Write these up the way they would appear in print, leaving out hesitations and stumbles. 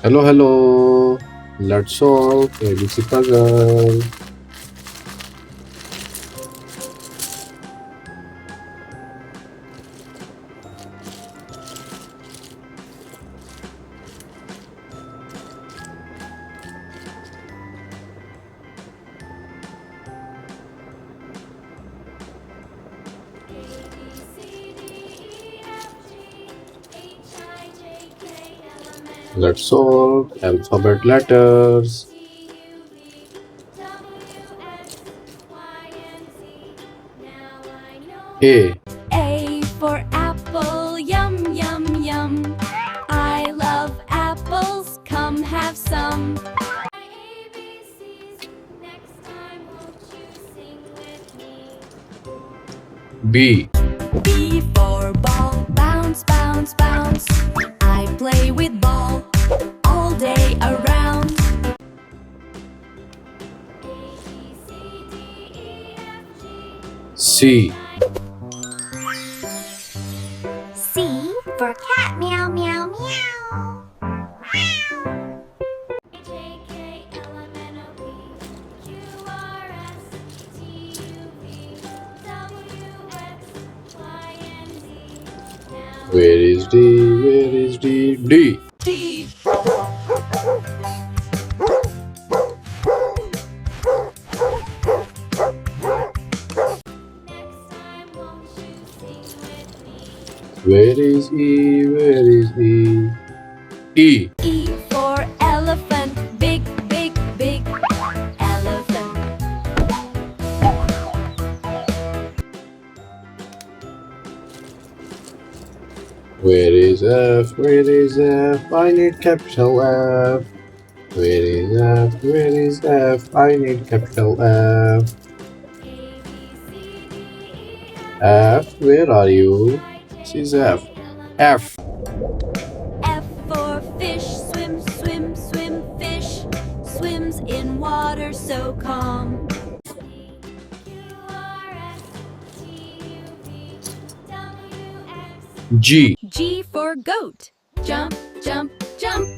Hello, hello. Let's solve ABC puzzle. Let's solve alphabet letters. A. A for apple, yum, yum, yum. I love apples, come have some. B. B for ball, bounce, bounce, bounce. I play with ball all day around. C. C for cat, meow, meow, meow. Where is D? Where is D? D. D. Where is E? Where is E? E. E for elephant, big, big, big elephant. Where is F? Where is F? I need capital F. Where is F? Where is F? I need capital F. F, where are you? This is F. F. F for fish, swim, swim, swim, fish. Swims in water so calm. G. G for goat, jump, jump, jump.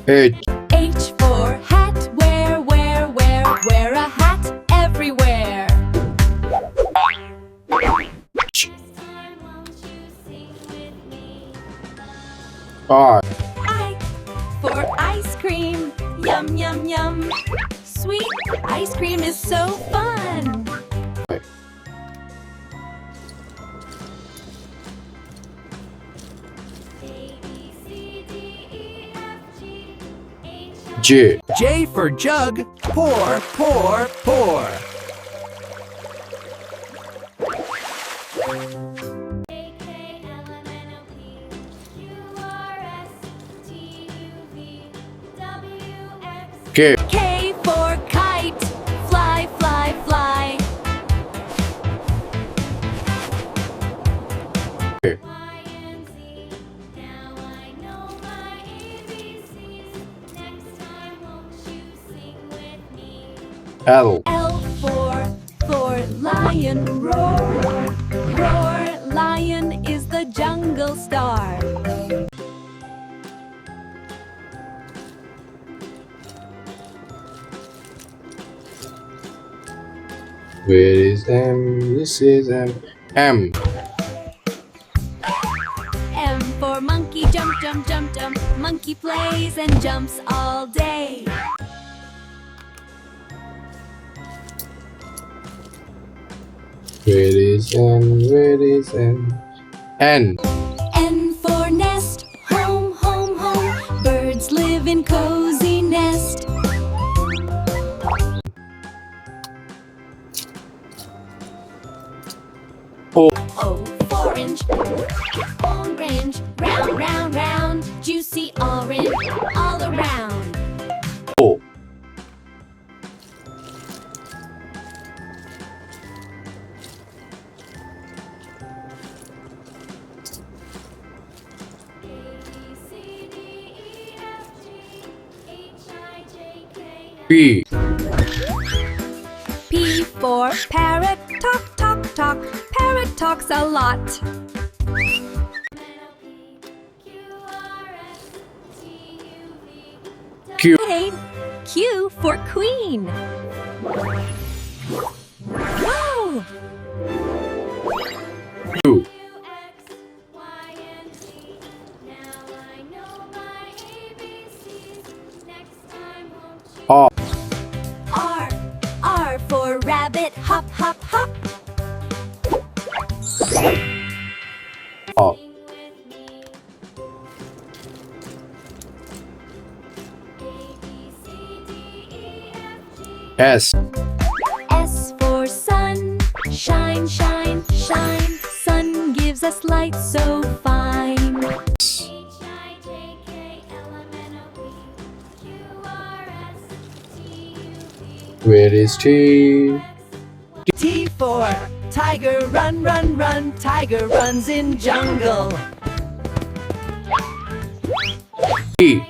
H. H for hat, wear a hat everywhere. I. I for ice cream, yum, yum, yum. Sweet ice cream is so fun. J. J for jug, pour, pour, pour. K. K for kite, fly, fly, fly. L. L for lion, roar, roar. Lion is the jungle star. Where is M? This is M. M. M for monkey, jump, jump, jump, jump. Monkey plays and jumps all day. Where is N? Where is N? N. N for nest, home, home, home. Birds live in cozy nest. O. O for orange, orange, round, round, round. Juicy orange all around. O. P. P for for parrot. Talk, talk, talk. Parrot talks a lot. Q. Hey, Q for queen. Whoa! Q. R. R for rabbit. Hop, hop, hop. R. S. S for sun. Shine, shine, shine. Sun gives us light so fine. Where is T? T for tiger, run, run, run. Tiger runs in jungle. T.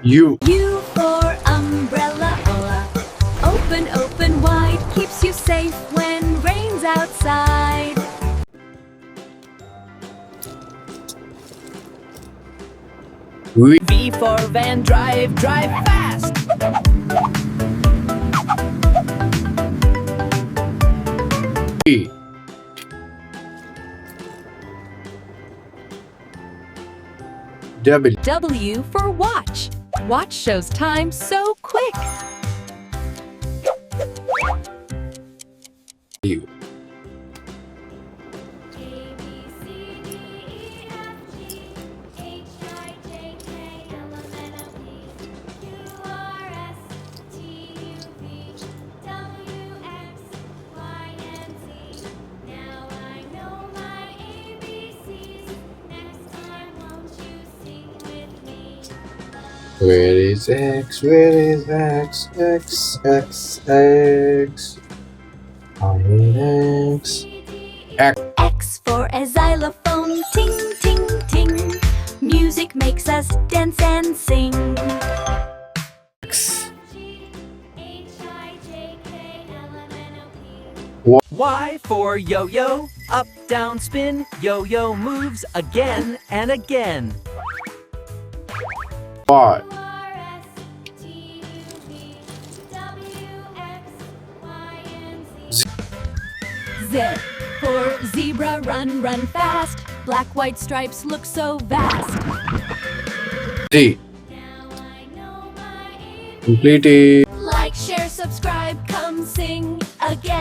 U. U for umbrella. Open, open wide. Keeps you safe when rain's outside. V. V for van, drive, drive fast. T. W. W for watch. Watch shows time so quick. U. Where is X? Where is X? X, X, X. I need X. X. X for a xylophone. Ting, ting, ting. Music makes us dance and sing. X. Y for yo-yo, up, down, spin. Yo-yo moves again and again. Y. Z for zebra, run, run fast. Black, white stripes look so vast. Z. Completed. Like, share, subscribe, come sing again.